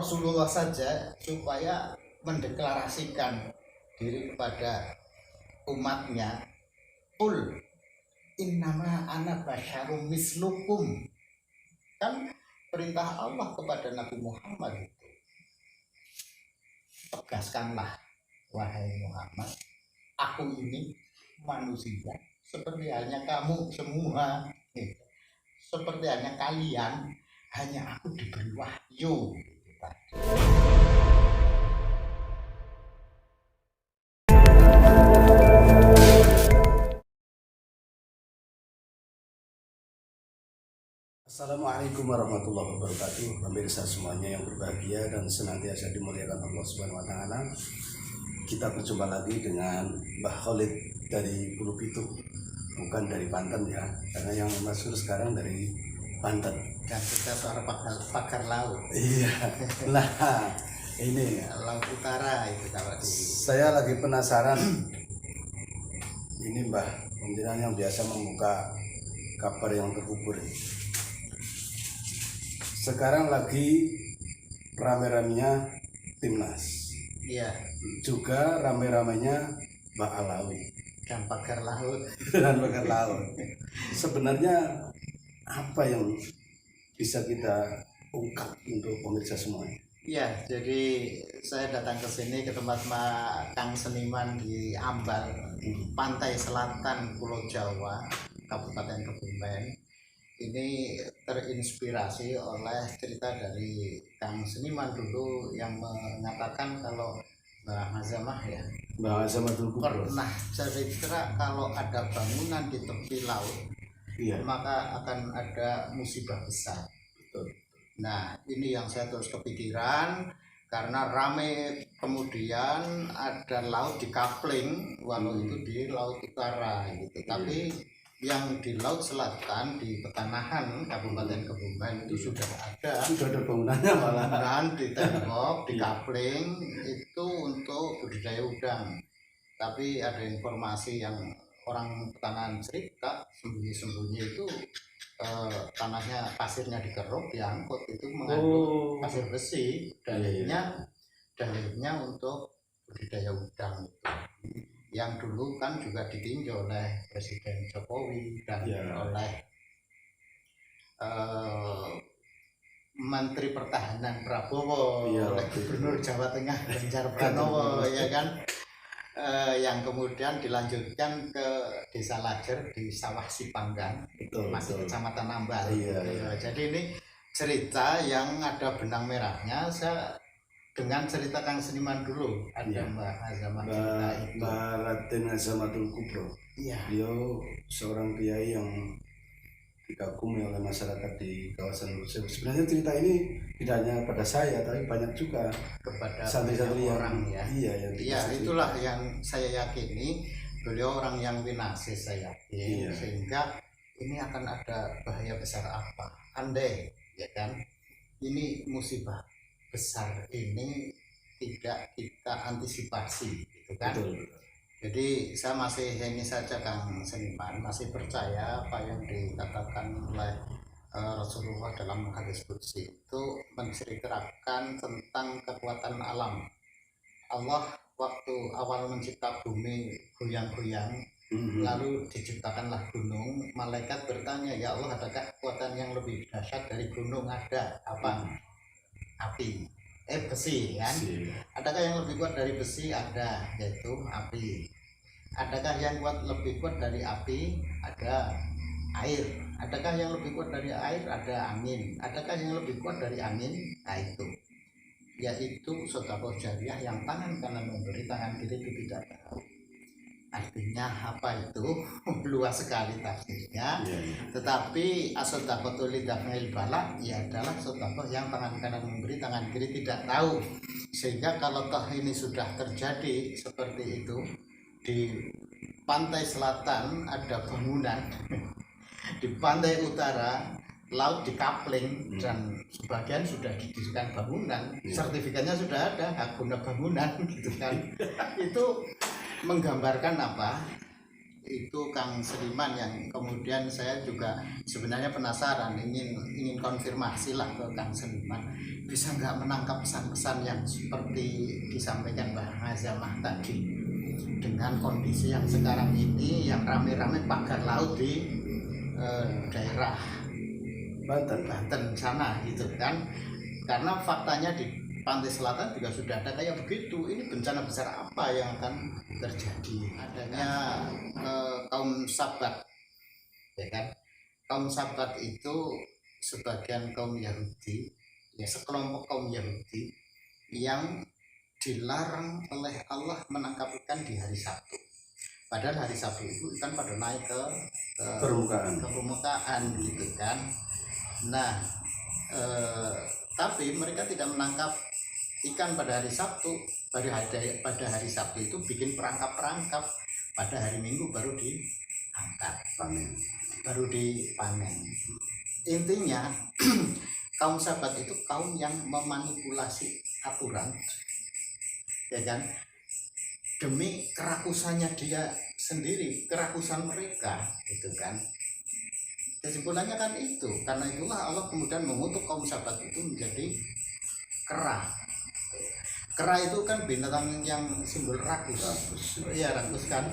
Rasulullah saja supaya mendeklarasikan diri kepada umatnya, qul innama ana basyarum mislukum. Kan perintah Allah kepada Nabi Muhammad itu, tegaskanlah wahai Muhammad, aku ini manusia seperti halnya kamu semua, seperti halnya kalian, hanya aku diberi wahyu. Assalamualaikum warahmatullahi wabarakatuh. Pemirsa semuanya yang berbahagia dan senantiasa dimuliakan Allah Subhanahu wa taala. Kita berjumpa lagi dengan Mbah Khalid dari Pulau Pitu, bukan dari Banten ya, karena yang masuk sekarang dari Banten. Dan kita suara pakar laut. Iya. Nah, ini laut utara itu kalau di. Saya lagi penasaran. Ini Mbah, pimpinan yang biasa membuka kabar yang terkubur. Sekarang lagi rame-ramenya timnas. Iya. Juga rame-ramenya Mbak Alawi dan pagar laut. Dan pagar laut. Sebenarnya apa yang bisa kita ungkap untuk pemirsa semuanya? Iya, jadi saya datang ke sini ke tempat Kang Seniman di Ambal, pantai selatan Pulau Jawa, Kabupaten Kebumen. Ini terinspirasi oleh cerita dari Kang Seniman dulu yang mengatakan kalau Mbah Azamah ya, Mbah Azamah pernah cerita kalau ada bangunan di tepi laut, iya, maka akan ada musibah besar. betul. Nah, ini yang saya terus kepikiran karena rame, kemudian ada laut di Kapling, walau itu di laut utara gitu, tapi yang di laut selatan di Petanahan Kabupaten Kebumen itu sudah ada bangunannya, malah bangunan di tembok di Kapling itu untuk budidaya udang. Tapi ada informasi yang orang Petanahan cerita sembunyi-sembunyi itu tanahnya, pasirnya dikeruk, diangkut, itu mengandung pasir besi, dalilnya untuk budidaya udang itu, yang dulu kan juga ditinjau oleh Presiden Jokowi dan oleh Menteri Pertahanan Prabowo, oleh Gubernur Jawa Tengah Ganjar Pranowo, ya kan, yang kemudian dilanjutkan ke Desa Lajer di Sawah Sipanggang, masih Kecamatan Ambal. Jadi ini cerita yang ada benang merahnya. Saya dengan cerita Kang Seniman dulu, ada Mbah Azamah cerita itu. Mbah Raden Azamatul Kubro. Beliau seorang kiai yang dikagumi oleh masyarakat di kawasan Lusir. Sebenarnya cerita ini tidak hanya pada saya, tapi banyak juga kepada santri-santri orang ya. Iya, itulah yang saya yakini, beliau orang yang winasis, saya yakin. Sehingga ini akan ada bahaya besar apa? Andai, ya kan, ini musibah besar ini tidak kita antisipasi, gitu kan? Betul. Jadi saya masih ini saja Kang Seniman, masih percaya apa yang dikatakan oleh Rasulullah dalam hadis qudsi itu menceritakan tentang kekuatan alam. Allah waktu awal mencipta bumi goyang-goyang, lalu diciptakanlah gunung. Malaikat bertanya, ya Allah, adakah kekuatan yang lebih dahsyat dari gunung? Ada. Apa? Api. Besi kan? Adakah yang lebih kuat dari besi? Ada, yaitu api. Adakah yang lebih kuat dari api? Ada, air. Adakah yang lebih kuat dari air? Ada, angin. Adakah yang lebih kuat dari angin? Nah itu, yaitu sedekah jariah yang tangan kanan memberi, tangan kiri tidak tahu. Artinya apa itu? Luas sekali tafsirnya. Tetapi as-sadaqatu lidaf'il bala, ya adalah sedekah yang tangan kanan memberi, tangan kiri tidak tahu. Sehingga kalau toh ini sudah terjadi seperti itu, di pantai selatan ada bangunan, di pantai utara laut di Kapling, dan sebagian sudah didirikan bangunan, sertifikatnya sudah ada, hak guna bangunan gitu kan. Itu menggambarkan apa? itu Kang Seniman yang kemudian saya juga sebenarnya penasaran, ingin konfirmasi lah ke Kang Seniman, bisa nggak menangkap pesan-pesan yang seperti disampaikan Mbak Azamah tadi dengan kondisi yang sekarang ini yang rame-rame pagar laut di daerah Banten sana gitu kan, karena faktanya di pantai selatan juga sudah ada kayak begitu. Ini bencana besar apa yang akan terjadi? Adanya kaum Sabat, ya kan? Kaum Sabat itu sebagian kaum Yahudi, ya sekelompok kaum Yahudi yang dilarang oleh Allah menangkap ikan di hari Sabtu. Padahal hari Sabtu itu ikan pada naik ke permukaan gitu kan. Nah, tapi mereka tidak menangkap ikan pada hari Sabtu. Pada hari Sabtu itu bikin perangkap-perangkap, pada hari Minggu baru diangkat, baru dipanen. Intinya kaum Sabat itu kaum yang memanipulasi aturan, ya kan, demi kerakusannya dia sendiri, kerakusan mereka gitu kan. Kesimpulannya kan itu, karena itulah Allah kemudian mengutuk kaum Sabat itu menjadi kera. Kera itu kan binatang yang simbol rakus. Iya, rakus kan.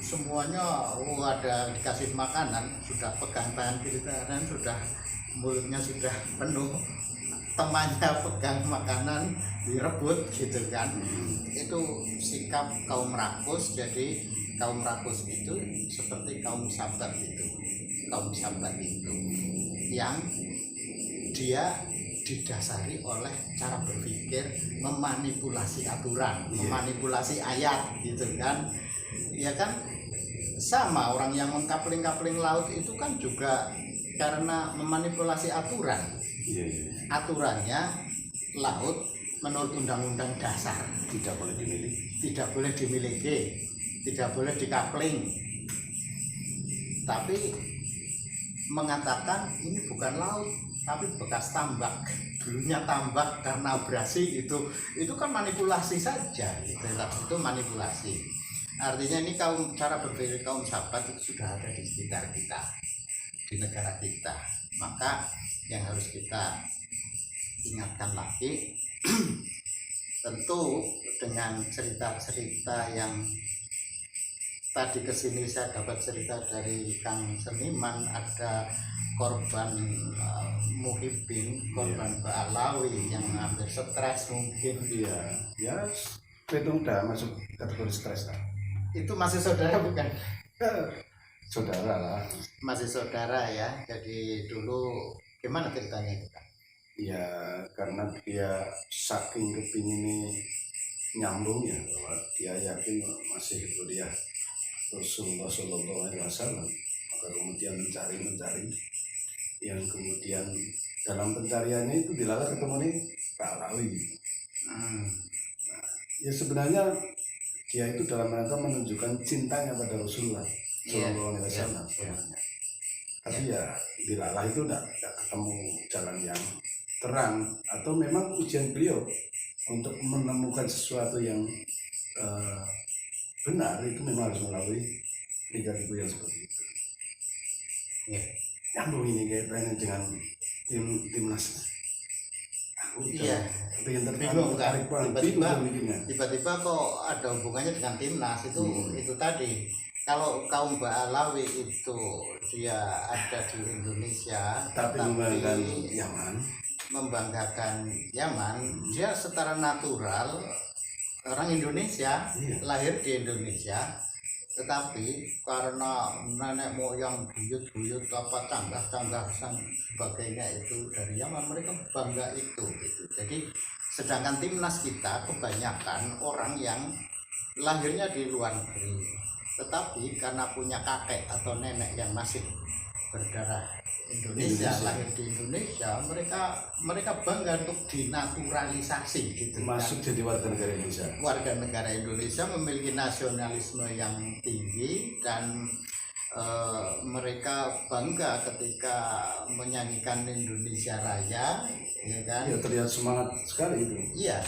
Semuanya ada dikasih makanan, sudah pegang tangan kiri kanan, sudah mulutnya sudah penuh, temannya pegang makanan direbut gitu kan. Itu sikap kaum rakus. Jadi kaum rakus itu seperti kaum Sabat itu. Kaum Sabat itu yang dia didasari oleh cara berpikir memanipulasi aturan, memanipulasi ayat gitu kan. Ya kan, sama orang yang mengkapling-kapling laut itu kan juga karena memanipulasi aturan. Aturannya laut menurut undang-undang dasar tidak boleh dimiliki, tidak boleh dikapling. Tapi mengatakan ini bukan laut tapi bekas tambak, dulunya tambak karena abrasi, itu kan manipulasi saja, itu manipulasi. Artinya ini cara berpikir kaum Sabat itu sudah ada di sekitar kita, di negara kita. Maka yang harus kita ingatkan lagi tentu dengan cerita-cerita yang tadi kesini saya dapat cerita dari Kang Seniman, ada korban Muhyiddin, korban Ba'alawi yang hampir stres mungkin. Ya itu udah masuk kategori stres lah. Itu masih saudara bukan? Saudara lah. Masih saudara ya. Jadi dulu gimana ceritanya itu kan? Ya karena dia saking kepingin nyambung ya, bahwa dia yakin masih kuliah Rasulullah Shallallahu Alaihi Wasallam, maka kemudian mencari, yang kemudian dalam pencariannya itu dilalah ketemu nih Pak Alawi. Nah, ya sebenarnya dia itu dalam rangka menunjukkan cintanya pada Rasulullah Shallallahu Alaihi Wasallam. Tapi ya dilalah itu tidak ketemu jalan yang terang, atau memang ujian beliau untuk menemukan sesuatu yang benar itu memang harus melalui liga-liga yang seperti itu. Nyambung ini kaitannya dengan timnas. Pengen terbingung kan, tiba-tiba kok ada hubungannya dengan timnas itu. Itu tadi, kalau kaum Ba'alawi itu dia ada di Indonesia tapi membanggakan Yaman, dia secara natural orang Indonesia, lahir di Indonesia, tetapi karena nenek moyang buyut-buyut apa canggah-canggah dan sebagainya itu dari Yaman, mereka bangga itu gitu. Jadi sedangkan timnas kita kebanyakan orang yang lahirnya di luar negeri, tetapi karena punya kakek atau nenek yang masih berdarah Indonesia, lahir di Indonesia, mereka bangga untuk dinaturalisasi gitu. Masuk kan? Jadi warga negara Indonesia. Warga negara Indonesia memiliki nasionalisme yang tinggi dan mereka bangga ketika menyanyikan Indonesia Raya, ya kan? Ya terlihat semangat sekali itu. Iya,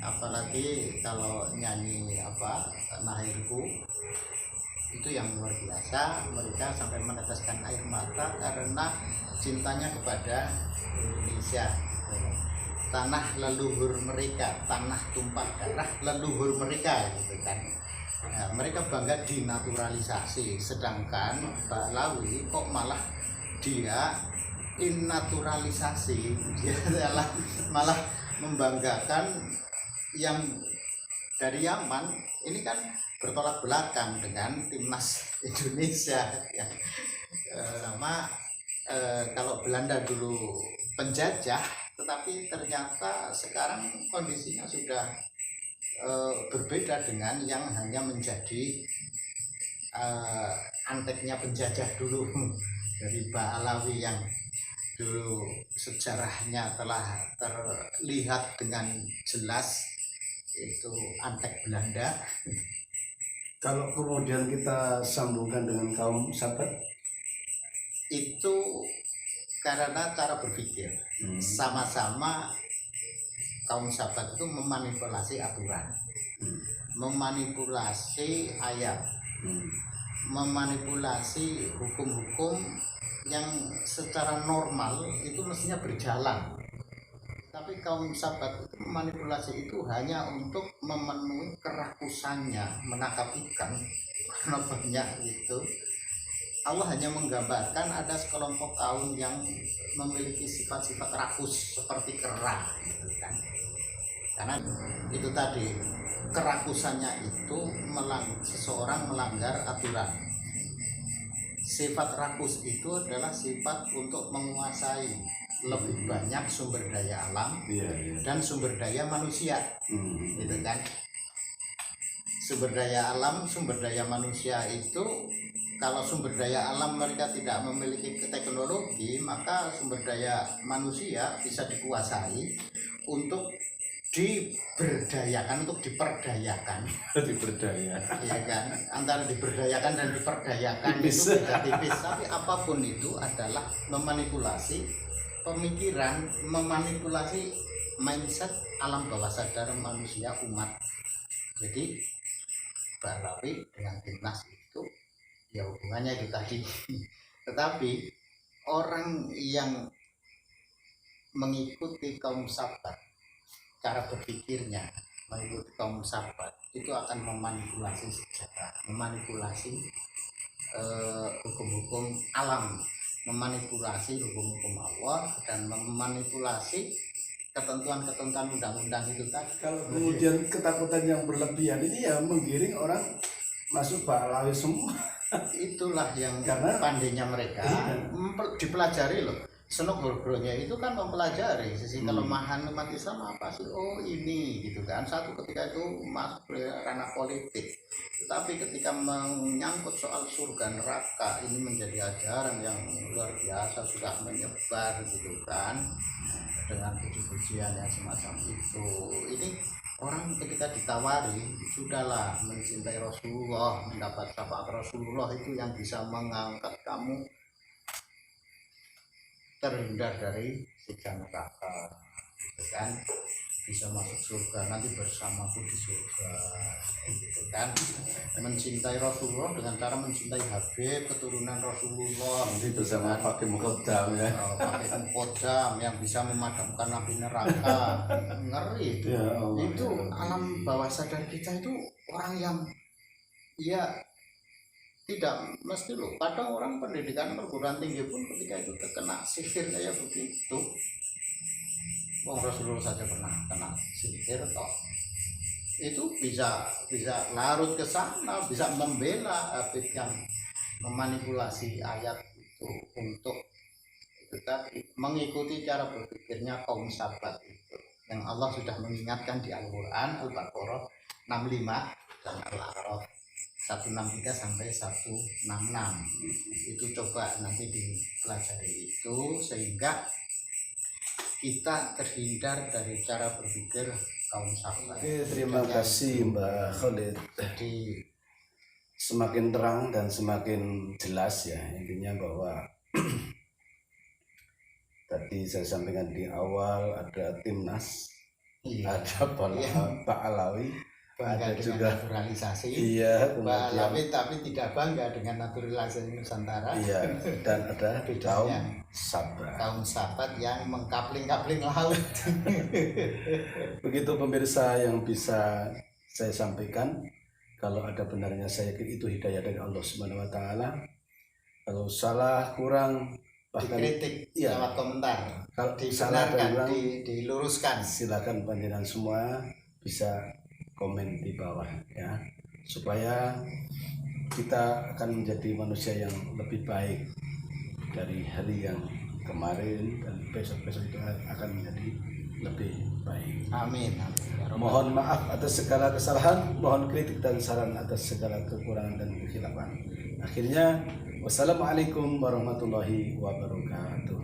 apalagi kalau nyanyi apa Tanah Airku, itu yang luar biasa. Mereka sampai meneteskan air mata karena cintanya kepada Indonesia, tanah leluhur mereka, tanah tumpah darah leluhur mereka gitu kan. Nah, mereka bangga dinaturalisasi, sedangkan Ba'alawi kok malah dia innaturalisasi. Dia malah membanggakan yang dari Yaman. Ini kan bertolak belakang dengan timnas Indonesia ya. Sama kalau Belanda dulu penjajah, tetapi ternyata sekarang kondisinya sudah berbeda dengan yang hanya menjadi anteknya penjajah dulu. Dari Ba'alawi yang dulu sejarahnya telah terlihat dengan jelas, itu antek Belanda. Kalau kemudian kita sambungkan dengan kaum Sabat, itu karena cara berpikir sama-sama. Kaum Sabat itu memanipulasi aturan, memanipulasi ayat, memanipulasi hukum-hukum yang secara normal itu mestinya berjalan. Tapi kaum Sabat itu memanipulasi itu hanya untuk memenuhi kerakusannya menangkap ikan, karena banyak itu. Allah hanya menggambarkan ada sekelompok kaum yang memiliki sifat-sifat rakus seperti kera gitu kan. Karena itu tadi, kerakusannya itu seseorang melanggar aturan. Sifat rakus itu adalah sifat untuk menguasai lebih banyak sumber daya alam dan sumber daya manusia, gitu kan. Sumber daya alam, sumber daya manusia itu, kalau sumber daya alam mereka tidak memiliki teknologi, maka sumber daya manusia bisa dikuasai untuk diberdayakan, untuk diperdayakan. diberdaya, Ya kan, antara diberdayakan dan diperdayakan itu beda tipis. Tapi apapun itu adalah memanipulasi pemikiran, memanipulasi mindset alam bawah sadar manusia umat. Jadi Ba'alawi dengan timnas itu ya hubungannya itu tadi. Tetapi orang yang mengikuti kaum Sabat, cara berpikirnya mengikuti kaum Sabat, itu akan memanipulasi sejarah, memanipulasi hukum-hukum alam, memanipulasi hukum-hukum Allah, dan memanipulasi ketentuan-ketentuan undang-undang itu tadi. Kalau kemudian ketakutan yang berlebihan ini ya menggiring orang masuk Ba'alawi semua. Itulah yang Karena pandainya mereka dipelajari loh. Senuk Hurgronya itu kan mempelajari sisi kelemahan umat Islam apa sih. Oh ini gitu kan. Satu, ketika itu masuk ke ranah politik, tetapi ketika menyangkut soal surga neraka, ini menjadi ajaran yang luar biasa, sudah menyebar gitu kan, dengan puji-pujian yang semacam itu. Ini orang ketika ditawari, sudahlah mencintai Rasulullah, mendapat syafaat Rasulullah, itu yang bisa mengangkat kamu terhindar dari siksa neraka, gitu kan, bisa masuk surga nanti bersamaku di surga, gitu kan. Mencintai Rasulullah dengan cara mencintai Habib, keturunan Rasulullah, nanti bersama pakai mukodam ya, pakai mukodam yang bisa memadamkan api neraka. Ngeri itu. Ya Allah, itu ya Allah. alam bawah sadar kita itu orang yang ya tidak mesti loh. Kadang orang pendidikan perguruan tinggi pun ketika itu terkena sihir kayak begitu. Wong Rasulullah saja pernah kena sihir toh. Itu bisa larut ke sana, bisa membela Habib yang memanipulasi ayat itu untuk itu tadi, mengikuti cara berpikirnya kaum Sabat itu. Yang Allah sudah mengingatkan di Al-Qur'an, Al-Baqarah 65 dan Al-A'raf 163 sampai 166. Itu coba nanti dipelajari itu, sehingga kita terhindar dari cara berpikir kaum Sabat. Oke, terima kasih Mbak Khalid. Jadi Semakin terang dan semakin jelas ya, intinya bahwa tadi saya sampaikan di awal ada timnas, iya, ada Ba'alawi, bangga Ada dengan juga. naturalisasi. Iya, Pak kemudian Lapid tapi tidak bangga dengan naturalisasi Nusantara. iya, dan ada kaum Bedanya. Sabah. Kaum Sabat yang mengkapling-kapling laut. Begitu pemirsa yang bisa saya sampaikan. Kalau ada benarnya saya yakin itu hidayah dari Allah Subhanahu wa taala. Kalau salah kurang bahkan Dikritik iya. lewat komentar, Kalau salah dibenarkan, kurang diluruskan. silakan panjenengan semua bisa komen di bawah ya, supaya kita akan menjadi manusia yang lebih baik dari hari yang kemarin, dan besok-besok itu akan menjadi lebih baik. Amin. Amin. Ya Rabbal Mohon maaf atas segala kesalahan, mohon kritik dan saran atas segala kekurangan dan kekhilafan. Akhirnya, wassalamualaikum warahmatullahi wabarakatuh.